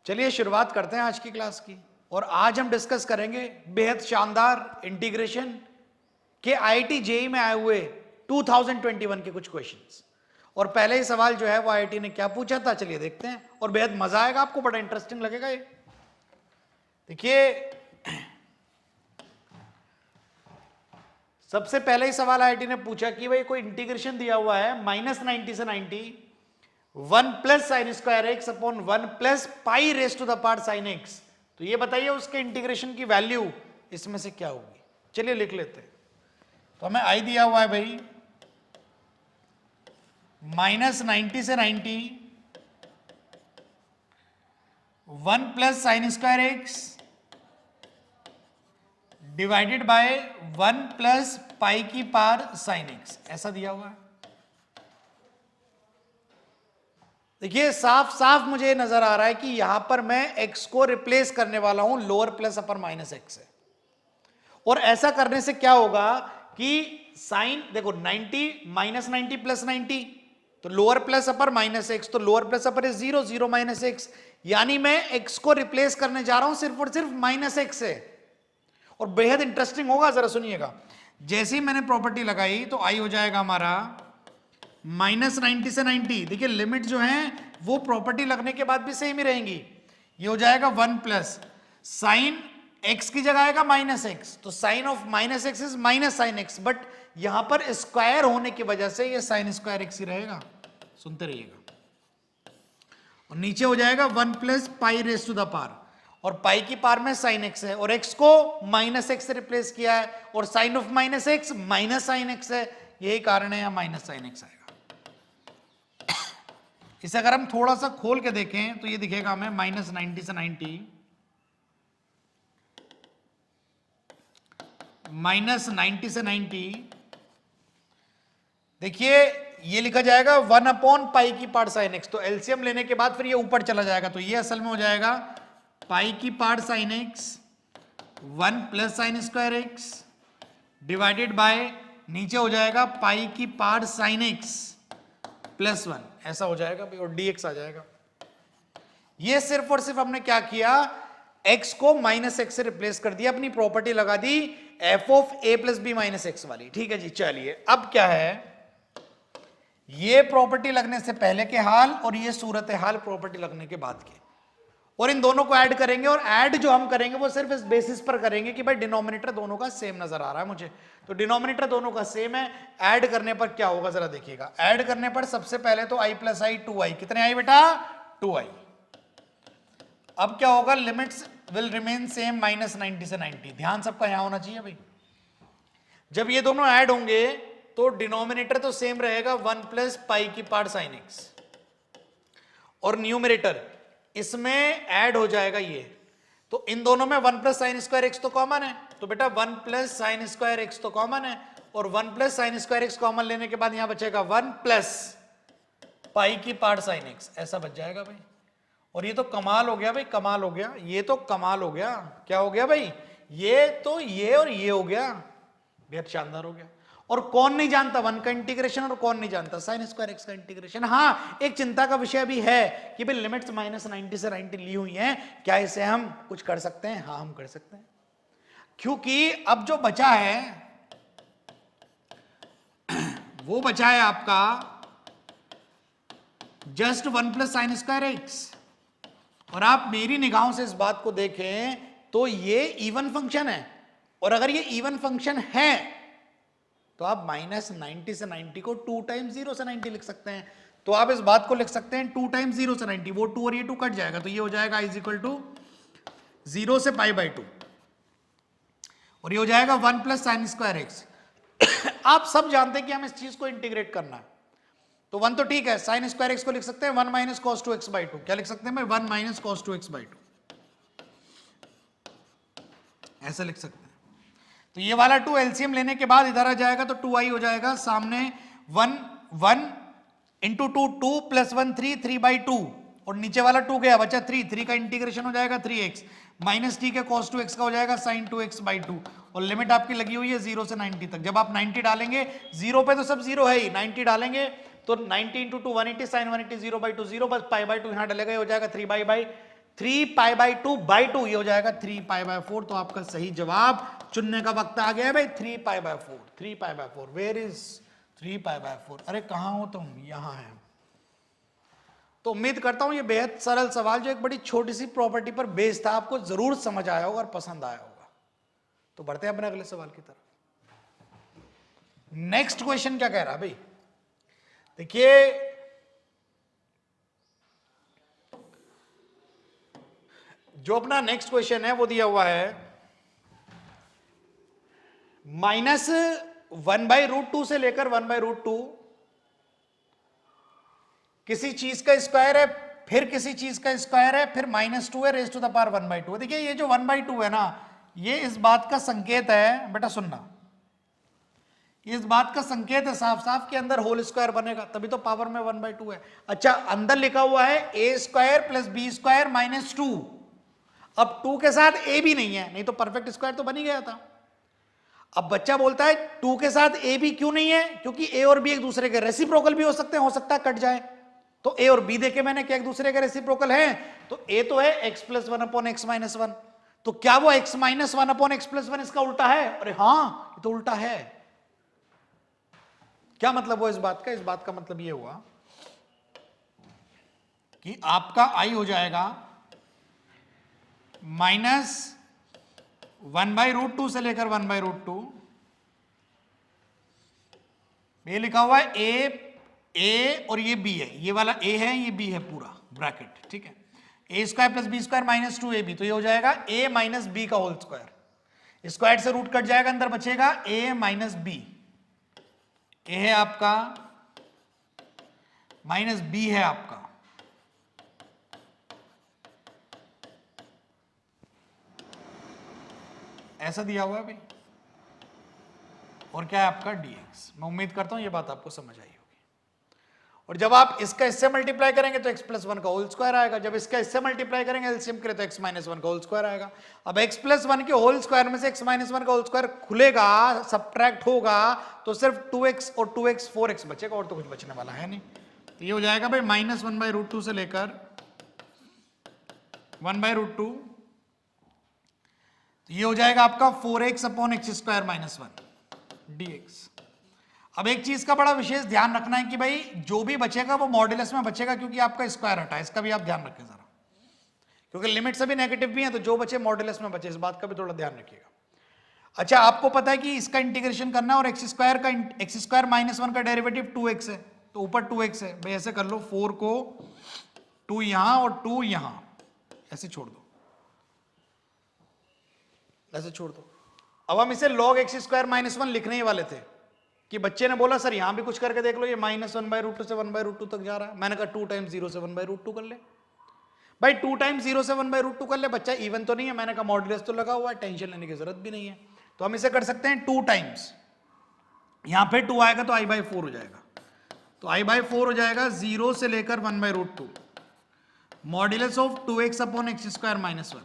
चलिए शुरुआत करते हैं आज की क्लास की। और आज हम डिस्कस करेंगे बेहद शानदार इंटीग्रेशन के आईआईटी जेईई में आए हुए 2021 के कुछ क्वेश्चंस। और पहले ही सवाल जो है वो आईआईटी ने क्या पूछा था, चलिए देखते हैं और बेहद मजा आएगा, आपको बड़ा इंटरेस्टिंग लगेगा ये। देखिए सबसे पहले ही सवाल आईआईटी ने पूछा कि भाई कोई इंटीग्रेशन दिया हुआ है -90 से 90 1 plus sine square x upon 1 plus pi raise to the power sine x, तो ये बताइए उसके इंटीग्रेशन की वैल्यू इसमें से क्या होगी। चलिए लिख लेते हैं। तो हमें आई दिया हुआ है भाई -90 से 90 1 plus sine square x divided by 1 plus पाई की पावर साइन एक्स, ऐसा दिया हुआ है। देखिए साफ साफ मुझे नजर आ रहा है कि यहां पर मैं x को रिप्लेस करने वाला हूं lower plus upper minus x से। और ऐसा करने से क्या होगा कि साइन देखो 90 -90 प्लस 90 तो lower plus upper minus x, तो lower plus upper is 0 0 minus x, यानी मैं x को रिप्लेस करने जा रहा हूं सिर्फ और सिर्फ माइनस एक्स से। और बेहद इंटरेस्टिंग होगा, जरा सुनिएगा। जैसे ही मैंने प्रॉपर्टी लगाई तो आई हो जाएगा हमारा -90 से 90। देखिए लिमिट जो है वो प्रॉपर्टी लगने के बाद भी सेम ही रहेंगी। ये हो जाएगा 1 प्लस साइन एक्स की जगह आएगा माइनस एक्स, तो sine of minus x is minus sine x, but यहां पर स्क्वायर होने की वजह से ये साइन स्क्वायर एक्स ही रहेगा। सुनते रहिएगा। और नीचे हो जाएगा 1 plus pi raise to the power, और पाई की पावर में साइन एक्स है और एक्स को माइनस एक्स से रिप्लेस किया है, और sine of minus x minus sine x है, यही कारण है यहां माइनस साइन एक्स आएगा। इसे अगर हम थोड़ा सा खोल के देखें तो ये दिखेगा हमें -90 से 90 -90 से 90, देखिए ये लिखा जाएगा 1 अपॉन पाई की पावर साइन एक्स, तो एलसीएम लेने के बाद फिर ये ऊपर चला जाएगा, तो ये असल में हो जाएगा पाई की power sine x 1 plus sine square x divided by नीचे हो जाएगा पाई की पावर साइन एक्स प्लस 1, ऐसा हो जाएगा और dx आ जाएगा। ये सिर्फ और सिर्फ हमने क्या किया, x को माइनस एक्स से रिप्लेस कर दिया, अपनी प्रॉपर्टी लगा दी f of a plus b minus x वाली। ठीक है जी, चलिए अब क्या है, ये प्रॉपर्टी लगने से पहले के हाल और ये सूरत हाल प्रॉपर्टी लगने के बाद के, और इन दोनों को ऐड करेंगे। और ऐड जो हम करेंगे वो सिर्फ इस बेसिस पर करेंगे कि भाई डिनोमिनेटर दोनों का सेम नजर आ रहा है मुझे, तो डिनोमिनेटर दोनों का सेम है। ऐड करने पर क्या होगा जरा देखिएगा। ऐड करने पर सबसे पहले तो i प्लस आई 2i, कितने आई बेटा 2i। अब क्या होगा, लिमिट्स विल रिमेन सेम -90 से 90, ध्यान सबका यहां होना चाहिए भाई। जब ये दोनों ऐड होंगे तो डिनोमिनेटर तो सेम रहेगा 1 प्लस पाई की पावर साइन एक्स, और न्यूमरेटर इसमें ऐड हो जाएगा ये, तो इन दोनों में 1 प्लस साइन स्क्वायर एक्स तो कॉमन है, तो बेटा 1 प्लस साइन स्क्वायर एक्स तो कॉमन है, और 1 plus sine square x common लेने के बाद यहां बचेगा 1 प्लस पाई की पावर साइन एक्स, ऐसा बच जाएगा भाई। और ये तो कमाल हो गया भाई, कमाल हो गया, ये तो कमाल हो गया। क्या हो गया भाई, ये तो ये और ये हो गया, बेहद शानदार हो गया। और कौन नहीं जानता 1 का इंटीग्रेशन, और कौन नहीं जानता साइन स्क्वायर एक्स का इंटीग्रेशन। हाँ, एक चिंता का विषय भी है कि भाई लिमिट्स -90 से 90 ली हुई हैं, क्या इसे हम कुछ कर सकते हैं? हाँ हम कर सकते हैं, क्योंकि अब जो बचा है वो बचा है आपका just 1 plus sine square x. और आप मेरी निगाहों से इस बात को देखें तो ये इवन फंक्शन है, और अगर ये इवन फंक्शन है तो आप -90 से 90 को 2 टाइम्स 0 से 90 लिख सकते हैं। तो आप इस बात को लिख सकते हैं 2 टाइम्स 0 से 90, वो 2 और ये 2 कट जाएगा, तो ये हो जाएगा i इक्वल टू 0 से पाई बाई 2, और ये हो जाएगा 1 प्लस साइन स्क्वायर एक्स। आप सब जानते हैं कि हमें इस चीज को इंटीग्रेट करना है, तो 1 तो ठीक है, साइन स्क्वायर एक्स को लिख सकते हैं 1 माइनस कॉस 2x बाई 2, क्या लिख सकते हैं भाई 1 माइनस कॉस 2x बाई 2, ऐसा लिख सकते हैं। तो ये वाला 2 एलसीएम लेने के बाद इधर आ जाएगा, तो 2i हो जाएगा, सामने 1 इंटू 2 2 प्लस 1 3 3 बाई 2, और नीचे वाला 2 गया बचा 3, 3 का इंटीग्रेशन हो जाएगा 3x माइनस t के cos 2x का हो जाएगा sin 2x बाई 2, और लिमिट आपकी लगी हुई है 0 से 90 तक। जब आप 90 डालेंगे, 0 पे तो सब 0 है ही, 90 डालेंगे तो 90 इंटू 2 180 sin 180 0 बाई 2 0, बस पाई बाई 2 यहाँ डलेगा, हो जाएगा 3 बाई 3π/2/2 ये हो जाएगा 3π/4। तो आपका सही जवाब चुनने का वक्त आ गया है भाई, 3π/4। 3π/4 वेयर इज 3π/4? अरे कहाँ हो तुम? यहां है। तो उम्मीद करता हूं ये बेहद सरल सवाल जो एक बड़ी छोटी सी प्रॉपर्टी पर बेस्ड था, आपको जरूर समझ आया होगा और पसंद आया होगा। तो बढ़ते हैं अपने अगले सवाल की तरफ। नेक्स्ट क्वेश्चन क्या कह रहा है भाई, देखिए जो अपना नेक्स्ट क्वेश्चन है वो दिया हुआ है -1/√2 से लेकर 1/√2 किसी चीज का स्क्वायर है, फिर किसी चीज का स्क्वायर है, फिर -2 है रेज़ टू द पावर 1/2। देखिए ये जो 1/2 है ना, ये इस बात का संकेत है, बेटा सुनना, ये इस बात का संकेत है साफ साफ के अंदर होल स्क्वायर बनेगा, तभी तो पावर में 1/2 है। अच्छा, अंदर लिखा हुआ है a² + b² - 2। अब 2 के साथ a भी नहीं है, नहीं तो परफेक्ट स्क्वायर तो बन ही गया था। अब बच्चा बोलता है 2 के साथ a भी क्यों नहीं है? क्योंकि a और b एक दूसरे के रेसिप्रोकल भी हो सकते हैं, हो सकता है कट जाए। तो a और b देखे मैंने क्या एक दूसरे के रेसिप्रोकल हैं? तो a तो है x + 1/x - 1। तो क्या वो x - 1/x + 1 इसका उल्टा है? अरे हाँ, ये तो उल्टा है। क्या मतलब वो इस बात का? इस बात का मतलब ये हुआ कि आपका i हो जाएगा -1/√2 से लेकर 1/√2। ये लिखा हुआ है a और ये b है, ये वाला a है, ये b है, पूरा ब्रैकेट, ठीक है। a² + b² - 2ab, तो ये हो जाएगा a - b का होल स्क्वायर। स्क्वायर से रूट कट जाएगा, अंदर बचेगा a - b। a है आपका माइनस b है आपका, ऐसा दिया हुआ है भाई, और क्या है आपका dx। मैं उम्मीद करता हूं ये बात आपको समझ आई होगी। और जब आप इसका इससे मल्टीप्लाई करेंगे तो x + 1 का होल स्क्वायर आएगा, जब इसका इससे मल्टीप्लाई करेंगे एलसीएम के लिए तो x - 1 का होल स्क्वायर आएगा। अब x + 1 के होल स्क्वायर में से x - 1 का होल स्क्वायर खुलेगा, सब्ट्रैक्ट होगा, तो सिर्फ 2x और 2x 4x बचेगा, और तो कुछ बचने वाला है नहीं। तो ये हो जाएगा भाई -1/√2 से लेकर 1/√2। तो ये हो जाएगा आपका 4x/x² - 1 dx। अब एक चीज का बड़ा विशेष ध्यान रखना है कि भाई जो भी बचेगा वो मॉड्यूलस में बचेगा, क्योंकि आपका स्क्वायर हटा है, इसका भी आप ध्यान रखें जरा, क्योंकि लिमिट सभी नेगेटिव भी हैं, तो जो बचे मॉड्यूलस में बचे, इस बात का भी थोड़ा ध्यान रखिएगा। अच्छा, आपको पता है कि इसका इंटीग्रेशन करना है, और x² - 1 का डेरिवेटिव 2x है, तो ऊपर 2x है भाई, ऐसे कर लो, 4 को 2 यहां और 2 यहां, ऐसे छोड़ दो, ऐसे छोड़ दो। अब हम इसे log x² - 1 लिखने ही वाले थे कि बच्चे ने बोला सर यहां भी कुछ करके देख लो, ये -1/√2 से 1/√2 तक जा रहा है। मैंने कहा 2 × 0 से 1/√2 कर ले भाई, 2 × 0 से 1/√2 कर ले। बच्चा इवन तो नहीं है, मैंने कहा मॉड्यूलस तो लगा हुआ है, टेंशन लेने की जरूरत भी नहीं है। तो हम इसे कर सकते हैं 2 टाइम्स, यहां पे 2 आएगा तो i/4 हो जाएगा, तो i/4 हो जाएगा 0 से लेकर 1/√2 मॉड्यूलस ऑफ 2x/x² - 1।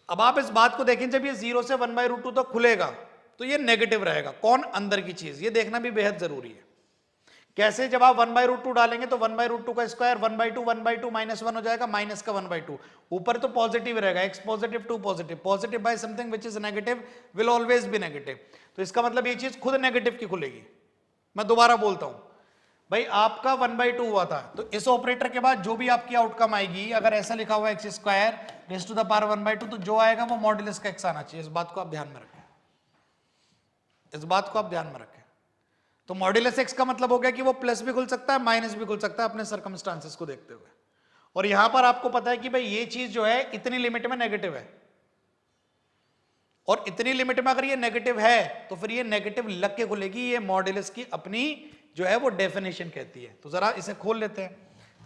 अब आप इस बात को देखें, जब ये 0 से 1/√2 तक खुलेगा तो ये नेगेटिव रहेगा। कौन? अंदर की चीज, ये देखना भी बेहद जरूरी है। कैसे? जब आप 1/√2 डालेंगे तो 1/√2 का स्क्वायर 1/2 1/2 -1 हो जाएगा, माइनस का 1/2। ऊपर तो पॉजिटिव रहेगा, x positive 2 positive, positive by something which is negative will always be negative. तो इसका मतलब ये चीज खुद नेगेटिव की खुलेगी। मैं दोबारा बोलता हूं भाई, आपका 1/2 हुआ था, तो इस ऑपरेटर के बाद जो भी आपकी आउटकम आएगी, अगर ऐसा लिखा हुआ x² raise to the power 1/2, तो जो आएगा वो मॉड्यूलस का x आना चाहिए। इस बात को आप ध्यान में रखें, इस बात को आप ध्यान में रखें। तो मॉड्यूलस x का मतलब हो गया कि वो प्लस भी खुल सकता है, माइनस भी खुल सकता है, अपने सर्कमस्टांसेस को देखते हुए। और यहां पर आपको पता है कि भाई ये चीज जो है इतनी लिमिट में नेगेटिव है, और इतनी लिमिट में अगर ये नेगेटिव है तो फिर ये नेगेटिव लग के खुलेगी। ये मॉड्यूलस की अपनी जो है वो डेफिनेशन कहती है। तो जरा इसे खोल लेते हैं।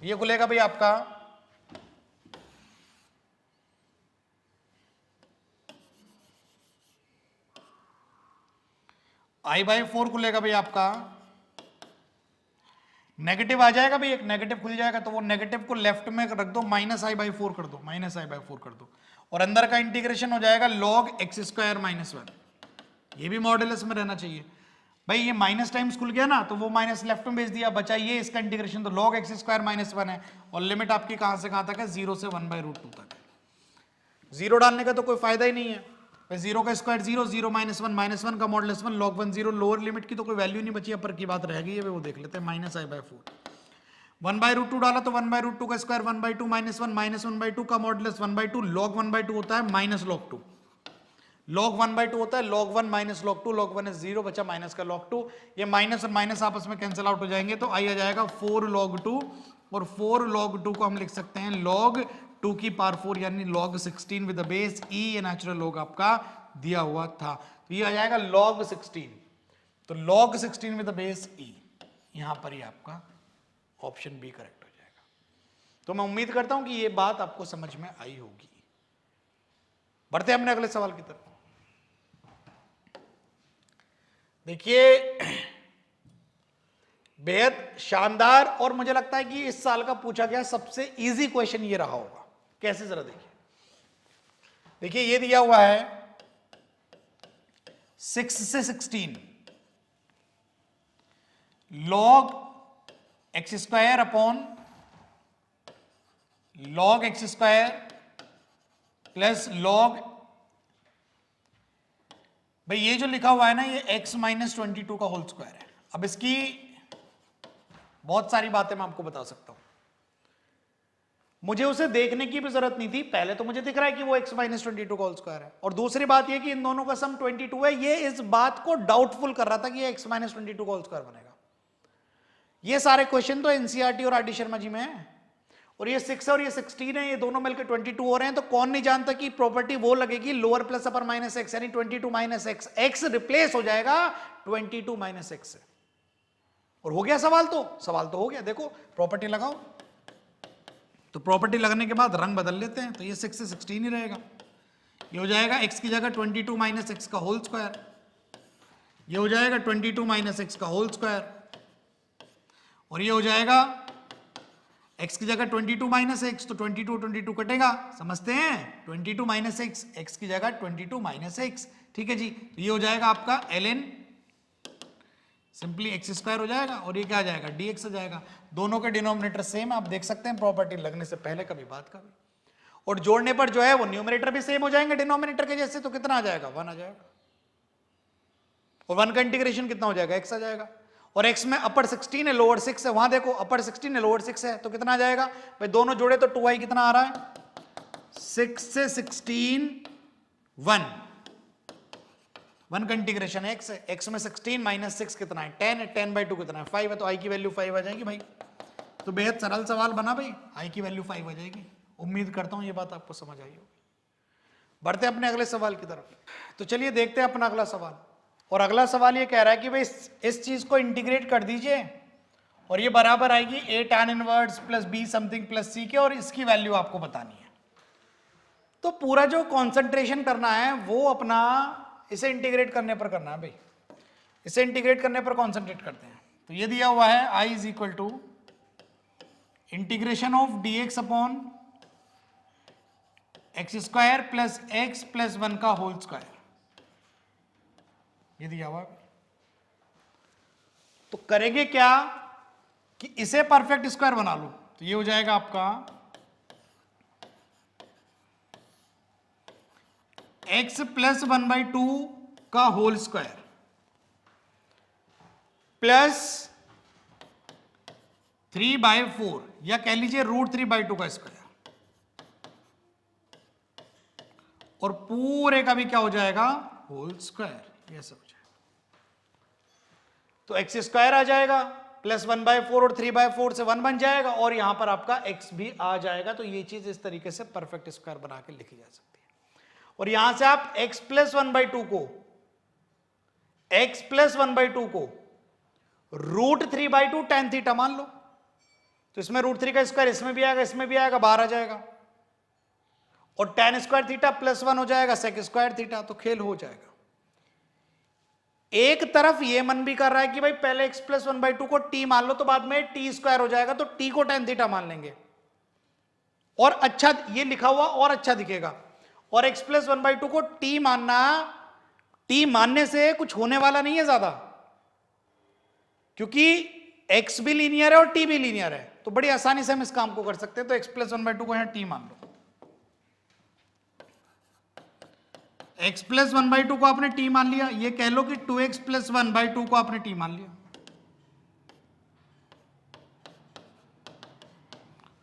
ये खुलेगा भाई आपका i/4 खुलेगा भाई आपका, नेगेटिव आ जाएगा भाई, एक नेगेटिव खुल जाएगा, तो वो नेगेटिव को लेफ्ट में रख दो, -i/4 कर दो, -i/4 कर दो, और अंदर का इंटीग्रेशन हो जाएगा log x² - 1। ये भी मॉड्यूलस में रहना चाहिए। भाई ये माइनस टाइम्स खुल गया ना, तो वो माइनस लेफ्ट में भेज दिया, बचा ये इसका इंटीग्रेशन, तो log x स्क्वायर माइनस 1 है, और लिमिट आपकी कहां से कहां तक है, 0 से 1/√2 तक है। जीरो डालने का तो कोई फायदा ही नहीं है भाई, 0 का स्क्वायर 0, 0 -1 -1 का मॉडुलस 1, log 1 0, लोअर लिमिट की तो कोई वैल्यू नहीं बची, अपर की बात रह गई है, वो देख लेते हैं, -i/4 1/√2 डाला तो 1/√2 का स्क्वायर 1/2 -1 -1/2 का मॉडुलस 1/2, log 1/2 होता है माइनस log 2, log 1/2 होता है log 1 माइनस log 2, log 1 है 0, बचा माइनस का log 2, ये माइनस और माइनस आपस में कैंसिल आउट हो जाएंगे, तो आई आ जाएगा 4 log 2, और 4 log 2 को हम लिख सकते हैं log 2 की पावर 4 यानी log 16 with the base e, ये नेचुरल log आपका दिया हुआ था, तो ये आ जाएगा log 16, तो log 16 with the base e, यहां पर ही आपका ऑप्शन बी करेक्ट हो जाएगा। तो मैं उम्मीद करता हूं कि ये बात आपको समझ में आई होगी। बढ़ते हैं अपने अगले सवाल की तरफ। देखिए बेहद शानदार, और मुझे लगता है कि इस साल का पूछा गया सबसे इजी क्वेश्चन ये रहा होगा। कैसे, जरा देखिए, देखिए ये दिया हुआ है 6 से 16 log x square upon log x square plus log, भाई ये जो लिखा हुआ है ना, ये x -22 का होल स्क्वायर है। अब इसकी बहुत सारी बातें मैं आपको बता सकता हूं, मुझे उसे देखने की भी जरूरत नहीं थी, पहले तो मुझे दिख रहा है कि वो x -22 का होल स्क्वायर है, और दूसरी बात ये कि इन दोनों का सम 22 है, ये इस बात को डाउटफुल कर रहा था कि ये x -22 का होल स्क्वायर बनेगा। ये सारे क्वेश्चन तो एनसीईआरटी और आर.डी. शर्मा जी में है, और ये 6 और ये 16 है, ये दोनों मिलकर 22 हो रहे हैं, तो कौन नहीं जानता कि प्रॉपर्टी वो लगेगी lower plus upper minus x, यानी 22 माइनस एक्स, एक्स रिप्लेस हो जाएगा 22 माइनस एक्स से, और हो गया सवाल तो हो गया। देखो प्रॉपर्टी लगाओ, तो प्रॉपर्टी लगने के बाद रंग बदल लेते हैं, तो ये 6 से 16 ही रहेगा, ये हो जाएगा x की जगह 22 माइनस एक्स का होल स्क्वायर, ये हो जाएगा 22 माइनस एक्स का होल स्क्वायर, और ये हो जाएगा x की जगह 22 माइनस एक्स, तो 22 कटेगा, समझते हैं, 22 माइनस एक्स, एक्स की जगह 22 माइनस एक्स, ठीक है जी। तो ये हो जाएगा आपका ln सिंपली एक्स स्क्वायर हो जाएगा, और ये क्या आ जाएगा, dx हो जाएगा। दोनों के डिनोमिनेटर सेम, आप देख सकते हैं प्रॉपर्टी लगने से पहले कभी बात का भी, और जोड़ने पर जो है वो न्यूमरेटर भी सेम हो जाएंगे डिनोमिनेटर के जैसे, तो कितना आ जाएगा, 1 आ जाएगा, और 1 का इंटीग्रेशन कितना हो जाएगा, x आ जाएगा, और x में अपर 16 है लोअर 6 है, वहां देखो अपर 16 है लोअर 6 है, तो कितना आ जाएगा भाई, दोनों जोड़े तो 2i कितना आ रहा है, 6 से 16 1 का इंटीग्रेशन x है, x में 16 माइनस 6 कितना है, 10 है, 10/2 कितना है, 5 है, तो i की वैल्यू 5 आ जाएगी भाई। तो बेहद सरल सवाल बना भाई, i की वैल्यू 5 आ जाएगी। उम्मीद करता हूं ये बात आपको समझ आई होगी। बढ़ते हैं अपने अगले सवाल की तरफ। तो चलिए देखते हैं अपना अगला सवाल, और अगला सवाल ये कह रहा है कि भाई इस चीज को इंटीग्रेट कर दीजिए, और ये बराबर आएगी a tan inverse plus b something plus c के, और इसकी वैल्यू आपको बतानी है। तो पूरा जो कॉन्सेंट्रेशन करना है वो अपना इसे इंटीग्रेट करने पर करना है भाई, इसे इंटीग्रेट करने पर कॉन्सेंट्रेट करते हैं। तो ये दिया हुआ है i is equal to integration of dx upon x square plus x plus 1 का होल स्क्वायर, ये दिया हुआ। तो करेंगे क्या कि इसे परफेक्ट स्क्वायर बना लो, तो ये हो जाएगा आपका x प्लस 1/2 का होल स्क्वायर प्लस 3/4, या कह लीजिए √3/2 का स्क्वायर, और पूरे का भी क्या हो जाएगा, होल स्क्वायर, ये सब हो जाएगा। तो x स्क्वायर आ जाएगा प्लस 1/4 और 3/4 से 1 बन जाएगा, और यहां पर आपका x भी आ जाएगा। तो ये चीज इस तरीके से परफेक्ट स्क्वायर बना के लिखी जा सकती है। और यहां से आप x प्लस 1/2 को √3/2 tan थीटा मान लो, तो इसमें √3 का स्क्वायर इसमें भी आएगा, इसमें भी आएगा, बाहर आ जाएगा, और tan स्क्वायर थीटा प्लस 1 हो जाएगा सेक स्क्वायर थीटा, तो खेल हो जाएगा। एक तरफ ये मन भी कर रहा है कि भाई पहले x प्लस 1/2 को t मान लो, तो बाद में t स्क्वायर हो जाएगा, तो t को tan थीटा मान लेंगे, और अच्छा ये लिखा हुआ और अच्छा दिखेगा। और x प्लस 1/2 को t मानना, t मानने से कुछ होने वाला नहीं है ज्यादा, क्योंकि x भी लीनियर है और t भी लीनियर है, तो बड़ी आसानी से हम इस काम को कर सकते हैं। तो x प्लस 1/2 को यहां t मान लो, x प्लस 1/2 को आपने t मान लिया, ये कह लो कि 2x प्लस 1/2 को आपने t मान लिया।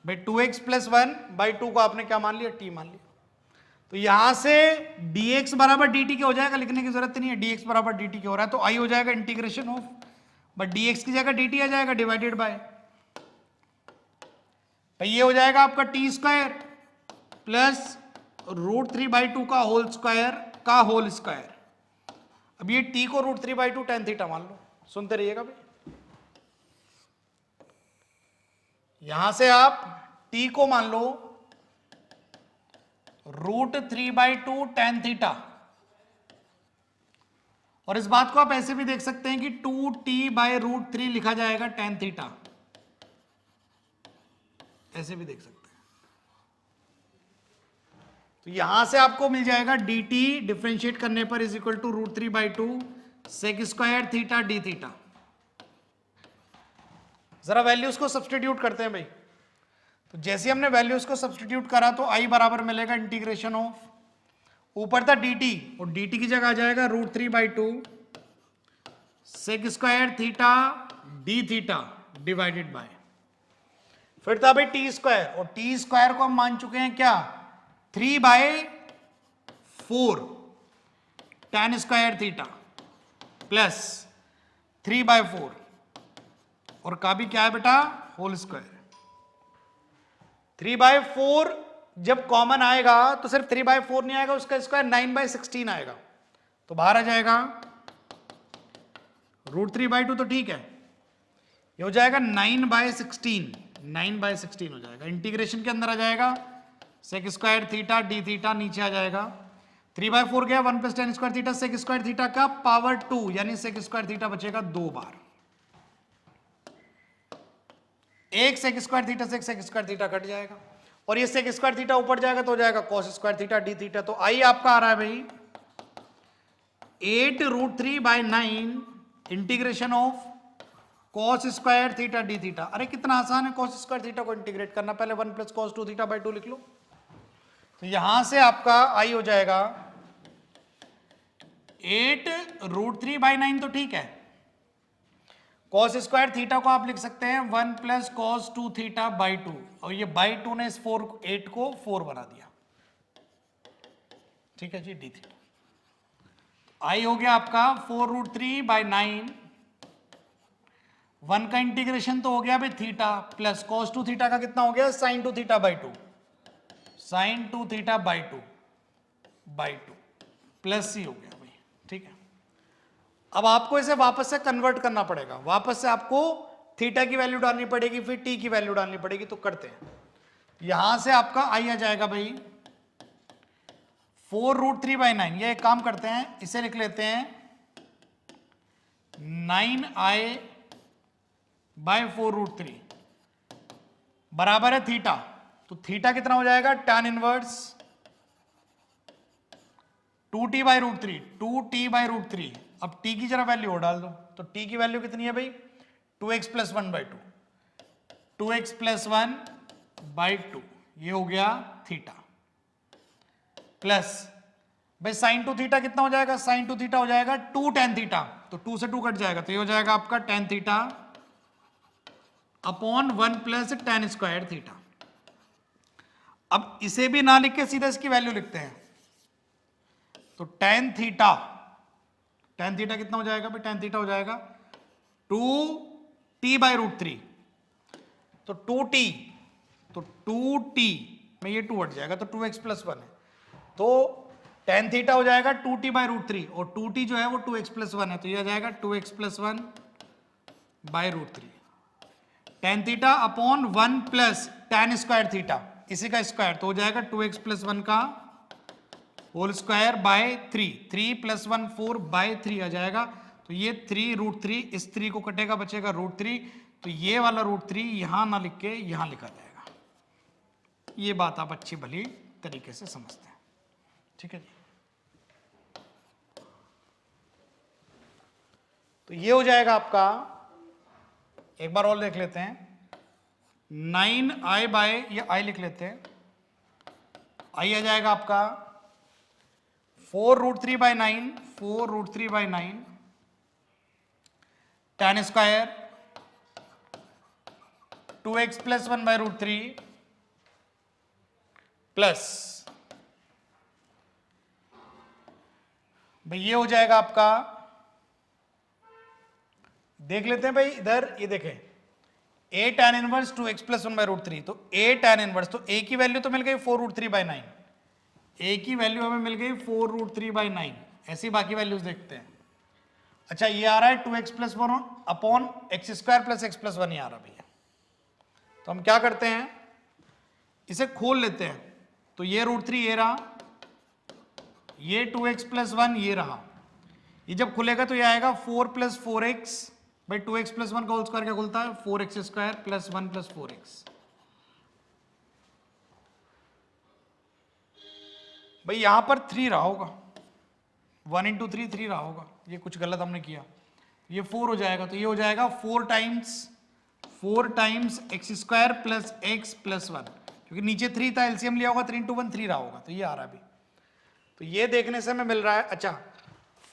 भाई 2x प्लस 1/2 को आपने क्या मान लिया, t मान लिया। तो यहां से dx बराबर dt क्या हो जाएगा, लिखने की जरूरत नहीं है, dx बराबर dt क्या हो रहा है, तो i हो जाएगा इंटीग्रेशन ऑफ, बट dx की जगह dt आ जाएगा डिवाइडेड बाय, भाई ये हो जाएगा आपका t स्क्वायर प्लस √3/2 का होल स्क्वायर का होल स्क्वायर। अब ये t को √3/2 tan थीटा मान लो, सुनते रहिएगा भाई। यहां से आप t को मान लो √3/2 tan थीटा, और इस बात को आप ऐसे भी देख सकते हैं कि 2t/√3 लिखा जाएगा tan थीटा, ऐसे भी देख सकते हैं। तो यहां से आपको मिल जाएगा dt डिफरेंशिएट करने पर is equal to √3/2 sec square theta d theta. जरा वैल्यूज को सब्सटीट्यूट करते हैं भाई। तो जैसे हमने वैल्यूज को सब्सटीट्यूट करा तो i बराबर मिलेगा इंटीग्रेशन ऑफ, ऊपर था dt और dt की जगह आ जाएगा √3/2 sec square theta d theta divided by, फिर था भाई टी स्क्वायर, और टी स्क्वायर को हम मान चुके हैं क्या, 3/4 tan स्क्वायर थीटा प्लस 3/4, और का भी क्या है बेटा, होल स्क्वायर। 3/4 जब कॉमन आएगा तो सिर्फ 3/4 नहीं आएगा, उसका स्क्वायर 9/16 आएगा, तो बाहर आ जाएगा √3/2, तो ठीक है, ये हो जाएगा 9/16, 9/16 हो जाएगा। इंटीग्रेशन के अंदर आ जाएगा sec square theta d theta, नीचे आ जाएगा 3/4 गया, 1 + tan square theta sec square theta का पावर 2, यानी सेक स्क्वायर थीटा बचेगा 2 बार, एक सेक स्क्वायर थीटा से सेक स्क्वायर थीटा कट जाएगा, और ये सेक स्क्वायर थीटा ऊपर जाएगा तो हो जाएगा cos square theta d theta. तो आई आपका आ रहा है भाई 8√3/9 integration of cos square theta d theta. अरे कितना आसान है कॉस स्क्वायर थीटा को इंटीग्रेट करना, पहले 1 + cos 2 थीटा/2 लिख लो। तो यहां से आपका आई हो जाएगा 8√3/9, तो ठीक है, कॉस स्क्वायर थीटा को आप लिख सकते हैं 1 + cos 2 थीटा/2, और ये /2 ने इस 8 को 4 बना दिया, ठीक है जी, डी थीटा। आई हो गया आपका 4√3/9, 1 का इंटीग्रेशन तो हो गया भाई थीटा, प्लस cos 2 थीटा का कितना हो गया, sin 2 थीटा/2, sin 2 थीटा/2 प्लस सी हो गया भाई, ठीक है। अब आपको इसे वापस से कन्वर्ट करना पड़ेगा, वापस से आपको थीटा की वैल्यू डालनी पड़ेगी, फिर टी की वैल्यू डालनी पड़ेगी, तो करते हैं। यहां से आपका आई आ जाएगा भाई 4√3/9, ये एक काम करते हैं, इसे लिख लेते हैं 9i/4√3 बराबर है थीटा, तो थीटा कितना हो जाएगा, tan इनवर्स 2t/√3, 2t/√3। अब t की जरा वैल्यू और डाल दो, तो t की वैल्यू कितनी है भाई 2x + 1/2, 2x + 1/2, ये हो गया थीटा, प्लस भाई sin 2 थीटा कितना हो जाएगा, sin 2 थीटा हो जाएगा 2 tan थीटा, तो 2 से 2 कट जाएगा, तो ये हो जाएगा आपका tan theta upon 1 + tan square theta. अब इसे भी ना लिख के सीधा इसकी वैल्यू लिखते हैं, तो tan थीटा कितना हो जाएगा भाई, tan थीटा हो जाएगा 2t/√3, तो 2t में ये 2 हट जाएगा, तो 2x + 1 है, तो tan थीटा हो जाएगा 2t/√3, और 2t जो है वो 2x + 1 है, तो ये आ जाएगा 2x + 1/√3, tan theta upon 1 + tan square theta, इसी का स्क्वायर, तो हो जाएगा 2x + 1 का होल स्क्वायर बाय 3, 3 + 1 4/3 आ जाएगा, तो ये 3√3 इस 3 को कटेगा, बचेगा √3, तो ये वाला √3 यहां ना लिख के यहां लिखा जाएगा। ये बात आप अच्छी भली तरीके से समझते हैं, ठीक है जी। तो ये हो जाएगा आपका एक बार और देख लेते हैं, 9i बाय, ये i लिख लेते हैं, i आ जाएगा आपका 4√3/9, 4√3/9 tan स्क्वायर 2x + 1/√3 प्लस भाई ये हो जाएगा आपका, देख लेते हैं भाई इधर, ये देखें a tan इनवर्स 2x + 1/√3, तो a tan इनवर्स, तो a की वैल्यू तो मिल गई 4√3/9, a की वैल्यू हमें मिल गई 4√3/9, ऐसी बाकी वैल्यूज देखते हैं। अच्छा ये आ रहा है 2x + 1/x² + x + 1 ये आ रहा भैया, तो हम क्या करते हैं, इसे खोल लेते हैं, तो ये √3 ये रहा, ये 2x + 1 ये रहा, ये जब खुलेगा तो ये आएगा 4 + 4x भाई 2x + 1 का होल स्क्वायर क्या खुलता है 4x² + 1 + 4x। भाई यहां पर 3 रहा होगा, 1 × 3 3 रहा होगा, ये कुछ गलत हमने किया, ये 4 हो जाएगा, तो ये हो जाएगा 4 टाइम्स x² + x + 1, क्योंकि नीचे 3 था, एलसीएम लिया होगा, 3 × 1 3 रहा होगा, तो ये आ रहा है अभी। तो ये देखने से हमें मिल रहा है, अच्छा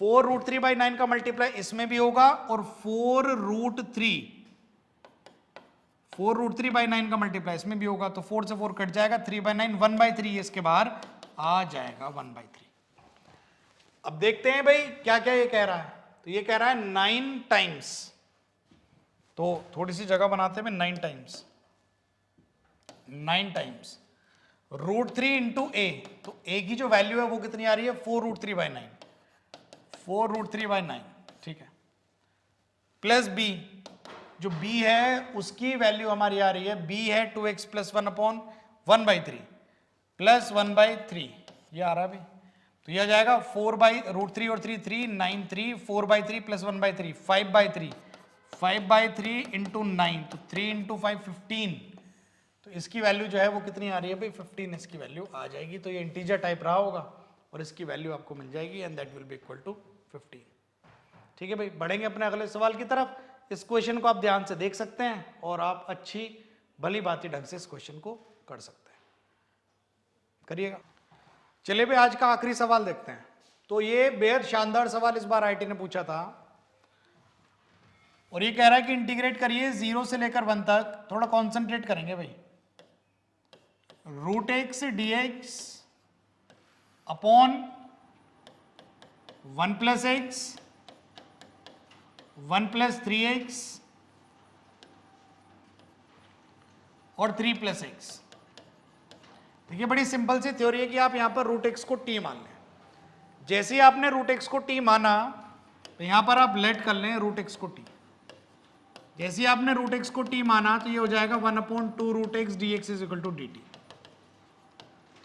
4√3/9 का मल्टीप्लाई इसमें भी होगा, और 4√3/9 का मल्टीप्लाई इसमें भी होगा, तो 4 से 4 कट जाएगा, 3/9 1/3 इसके बाहर आ जाएगा, 1/3। अब देखते हैं भाई क्या क्या ये कह रहा है, तो ये कह रहा है 9 टाइम्स, तो थोड़ी सी जगह बनाते हैं 9 टाइम्स √3 × a, तो a की जो वैल्यू है वो कितनी आ रही है 4√3/9, 4√3/9, ठीक है, प्लस b, जो b है उसकी वैल्यू हमारी आ रही है, b है 2x + 1/1/3 प्लस 1/3, ये आ रहा है भाई, तो ये आ जाएगा 4/√3 और 3 3 9 3 4/3 + 1/3 5/3 5/3 × 9, तो 3 × 5 15, तो इसकी वैल्यू जो है वो कितनी आ रही है भाई 15 इसकी वैल्यू आ जाएगी, तो ये इंटीजर टाइप रहा होगा और इसकी वैल्यू आपको मिल जाएगी, and that will be equal to 15। ठीक है भाई, बढ़ेंगे अपने अगले सवाल की तरफ। इस क्वेश्चन को आप ध्यान से देख सकते हैं और आप अच्छी भली भांति ढंग से इस क्वेश्चन को कर सकते हैं, करिएगा। चलिए भाई आज का आखिरी सवाल देखते हैं। तो ये बेहद शानदार सवाल इस बार आईटी ने पूछा था, और ये कह रहा है कि इंटीग्रेट करिए 0 से लेकर 1 तक, थोड़ा कॉन्सेंट्रेट करेंगे भाई, √x dx upon 1 + x 1 + 3x और 3 + x। देखिए बड़ी सिंपल सी थ्योरी है कि आप यहां पर √x को t मान लें। जैसे ही आपने √x को t माना तो यहां पर आप लेट कर लें √x को t। जैसे ही आपने √x को t माना तो ये हो जाएगा 1/2 √x dx = dt।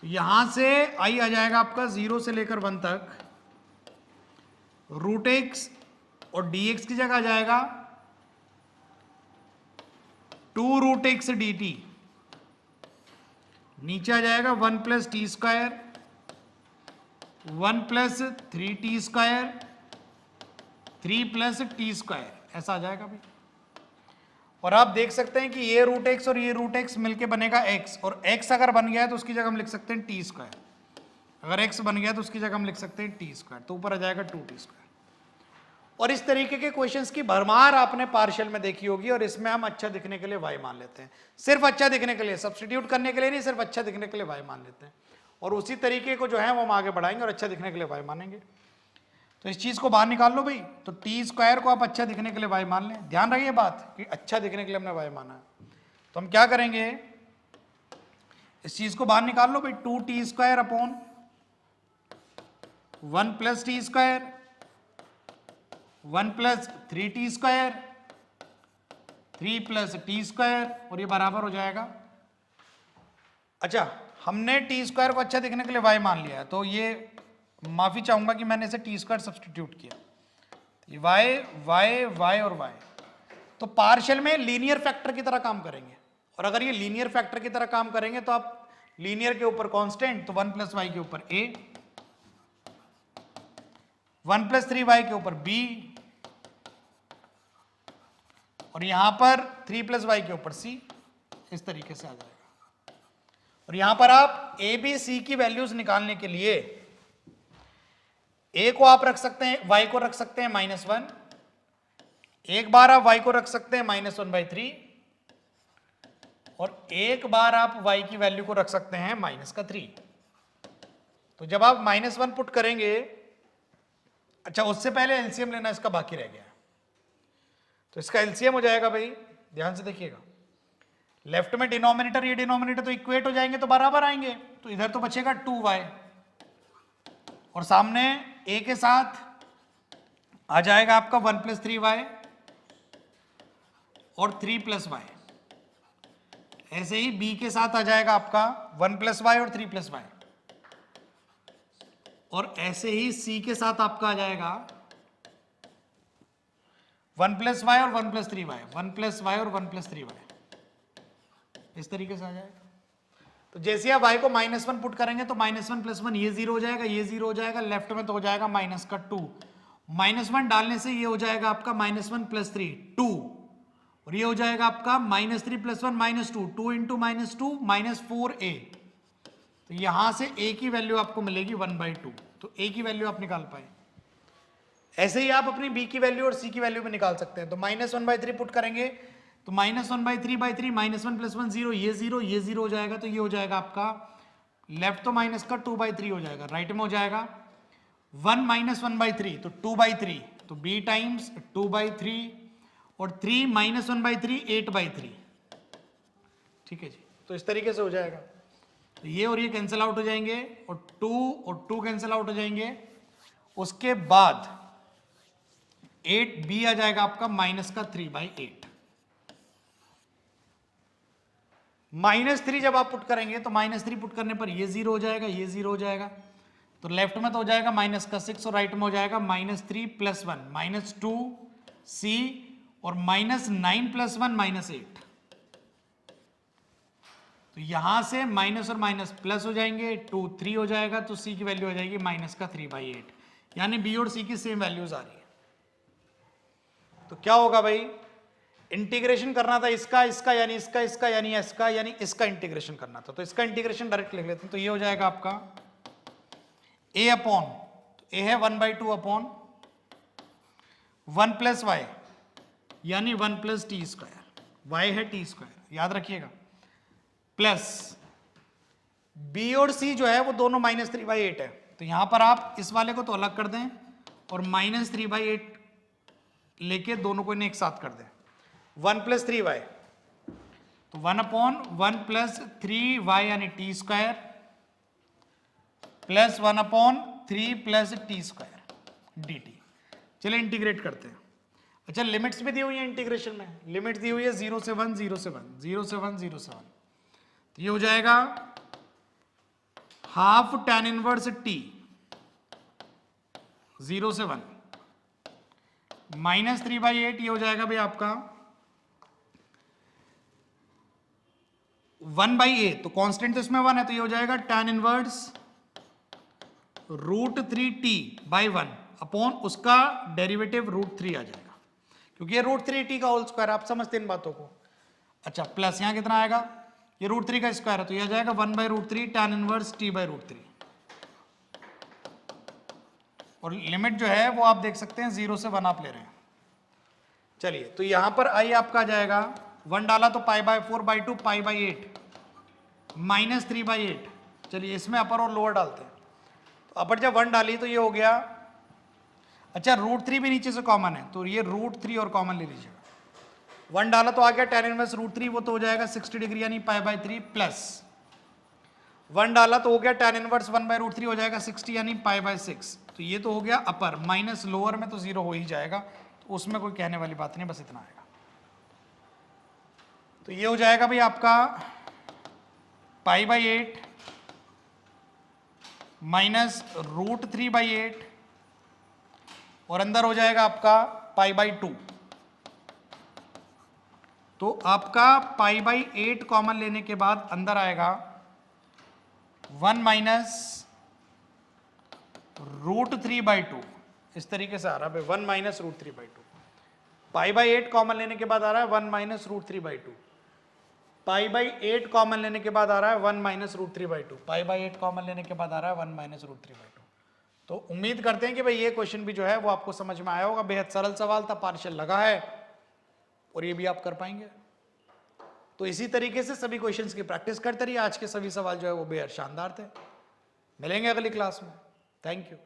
तो यहां से i आ जाएगा आपका 0 से लेकर 1 तक, √x और dx की जगह आ जाएगा 2√x dt, नीचे आ जाएगा 1 + t², 1 + 3t², 3 + t², ऐसा आ जाएगा भाई। और आप देख सकते हैं कि ये √x और ये √x मिलके बनेगा x, और x अगर बन गया है तो उसकी जगह हम लिख सकते हैं t², अगर x बन गया तो उसकी जगह हम लिख सकते हैं t², तो ऊपर आ जाएगा 2t²। और इस तरीके के क्वेश्चंस की भरमार आपने पार्शियल में देखी होगी, और इसमें हम अच्छा दिखने के लिए y मान लेते हैं, सिर्फ अच्छा दिखने के लिए, सब्स्टिट्यूट करने के लिए नहीं, सिर्फ अच्छा दिखने के लिए y मान लेते हैं, और उसी तरीके को जो है वो हम आगे बढ़ाएंगे और अच्छा दिखने के लिए y मानेंगे। तो इस चीज को बाहर निकाल लो भाई, तो t² को आप अच्छा दिखने के लिए y मान लें, ध्यान रखिए बात कि अच्छा दिखने के लिए हमने y माना है। तो हम क्या करेंगे, इस चीज को बाहर निकाल लो भाई, 2t² upon 1 + t², 1 + 3t², 3 + t², और ये बराबर हो जाएगा। अच्छा हमने t² को अच्छा दिखने के लिए y मान लिया है, तो ये माफी चाहूंगा कि मैंने इसे t² सब्स्टिट्यूट किया, y और y, तो पार्शियल में लीनियर फैक्टर की तरह काम करेंगे, और अगर ये लीनियर फैक्टर की तरह काम करेंगे तो आप लीनियर के ऊपर कांस्टेंट, तो 1 + y के ऊपर a, 1 + 3y के ऊपर b, और यहां पर 3 प्लस वाई के ऊपर सी, इस तरीके से आ जाएगा। और यहां पर आप ए बी सी की वैल्यूज निकालने के लिए ए को आप रख सकते हैं, वाई को रख सकते हैं -1, एक बार आप वाई को रख सकते हैं -1/3, और एक बार आप वाई की वैल्यू को रख सकते हैं -3। तो जब आप -1 पुट करेंगे, अच्छा उससे पहले एलसीएम लेना इसका बाकी रह गया, तो इसका एलसीएम हो जाएगा भाई, ध्यान से देखिएगा, लेफ्ट में डिनोमिनेटर ये डिनोमिनेटर तो इक्वेट हो जाएंगे, तो बराबर आएंगे, तो इधर तो बचेगा 2y, और सामने a के साथ आ जाएगा आपका 1 + 3y और 3 + y। ऐसे ही b के साथ आ जाएगा आपका 1 + y और 3 + y, और ऐसे ही c के साथ आपका आ जाएगा 1 + y और 1 + 3y, 1 + y और 1 + 3y, इस तरीके से आ जाएगा। तो जैसे आप y को -1 पुट करेंगे तो -1 + 1 ये 0 हो जाएगा, ये 0 हो जाएगा, लेफ्ट में तो हो जाएगा -2, -1 डालने से ये हो जाएगा आपका -1 + 3 2, और ये हो जाएगा आपका -3 + 1 -2, 2 × -2 -4a। तो यहां से a की वैल्यू आपको मिलेगी 1/2, तो a की वैल्यू आप निकाल पाए। ऐसे ही आप अपनी b की वैल्यू और c की वैल्यू भी निकाल सकते हैं। तो -1/3 पुट करेंगे तो -1/3/3 -1 + 1 0, ये 0 ये 0 हो जाएगा, तो ये हो जाएगा आपका लेफ्ट तो माइनस का 2/3 हो जाएगा, राइट में हो जाएगा 1 - 1/3, तो 2/3, तो b टाइम्स 2/3, और 3 - 1/3 8/3, ठीक है जी। तो इस तरीके से हो जाएगा, तो ये और ये कैंसिल आउट हो जाएंगे, और 2 कैंसिल आउट हो जाएंगे। उसके बाद 8b आ जाएगा आपका -3/8। -3 जब आप पुट करेंगे तो -3 पुट करने पर ये 0 हो जाएगा, ये 0 हो जाएगा, तो लेफ्ट में तो हो जाएगा -6 और राइट में हो जाएगा -3 + 1 -2c, और -9 + 1 -8। तो यहां से माइनस और माइनस प्लस हो जाएंगे, 2 3 हो जाएगा, तो c की वैल्यू हो जाएगी -3/8, यानी b और c की सेम वैल्यूज आ रही है। तो क्या होगा भाई, इंटीग्रेशन करना था इसका इसका यानी इसका इसका यानी इसका यानी इसका इंटीग्रेशन करना था, तो इसका इंटीग्रेशन डायरेक्ट लिख लेते हैं। तो ये हो जाएगा आपका a अपॉन, a है 1/2 अपॉन 1 + y यानी 1 + t², y है t², याद रखिएगा, प्लस b और c जो है वो दोनों -3/8 है, तो यहां पर आप इस वाले को तो अलग कर दें और -3/8 लेके दोनों को एक साथ कर दें, 1 + 3y, तो 1/1 + 3y यानी t² प्लस 1/3 + t² dt। चलिए इंटीग्रेट करते हैं। अच्छा, लिमिट्स भी दी हुई है इंटीग्रेशन में, लिमिट्स दी हुई है 0 से 1 0 से 1 0 से 1 0 से 1, तो ये हो जाएगा हाफ tan इनवर्स t 0 से 1 -3/8, ये हो जाएगा भाई आपका 1/a, तो कांस्टेंट तो इसमें 1 है, तो ये हो जाएगा tan इनवर्स √3t/1 अपॉन उसका डेरिवेटिव √3 आ जाएगा, क्योंकि ये √3t का होल स्क्वायर, आप समझते हैं इन बातों को। अच्छा, प्लस यहां कितना आएगा, ये √3 का स्क्वायर है, तो ये आ जाएगा 1/√3 tan इनवर्स t/√3, और लिमिट जो है वो आप देख सकते हैं 0 से 1 आप ले रहे हैं। चलिए, तो यहां पर आई आपका जाएगा 1 डाला तो π/4/2 π/8 -3/8। चलिए इसमें अपर और लोअर डालते हैं, तो अपर जब 1 डाली तो ये हो गया, अच्छा √3 भी नीचे से कॉमन है, तो ये √3 और कॉमन ले लीजिएगा, 1 डाला तो आ गया tan इनवर्स √3, वो तो हो जाएगा 60 डिग्री यानी π/3, प्लस 1 डाला तो हो गया tan इनवर्स 1/√3 हो जाएगा 60 यानी π/6, तो ये तो हो गया अपर, माइनस लोअर में तो 0 हो ही जाएगा, तो उसमें कोई कहने वाली बात नहीं, बस इतना आएगा। तो ये हो जाएगा भाई आपका π/8 माइनस √3/8, और अंदर हो जाएगा आपका π/2, तो आपका π/8 कॉमन लेने के बाद अंदर आएगा 1 माइनस √3/2, इस तरीके से आ रहा है 1 माइनस √3/2, पाई बाई 8 कॉमन लेने के बाद आ रहा है 1 minus root 3/2। Pi by 8 common लेने के बाद आ रहा है 1 minus root 3/2। Pi by 8 common लेने के बाद आ रहा है 1 माइनस रूट 3/2। तो उम्मीद करते हैं कि भाई ये क्वेश्चन भी जो है वो आपको समझ में आया होगा। बेहद सरल सवाल था, पार्शियल लगा है और ये भी आप कर पाएंगे। तो इसी तरीके से सभी क्वेश्चंस की प्रैक्टिस करते रहिए। आज के सभी सवाल जो है वो बेहद शानदार थे। मिलेंगे अगली क्लास में। Thank you.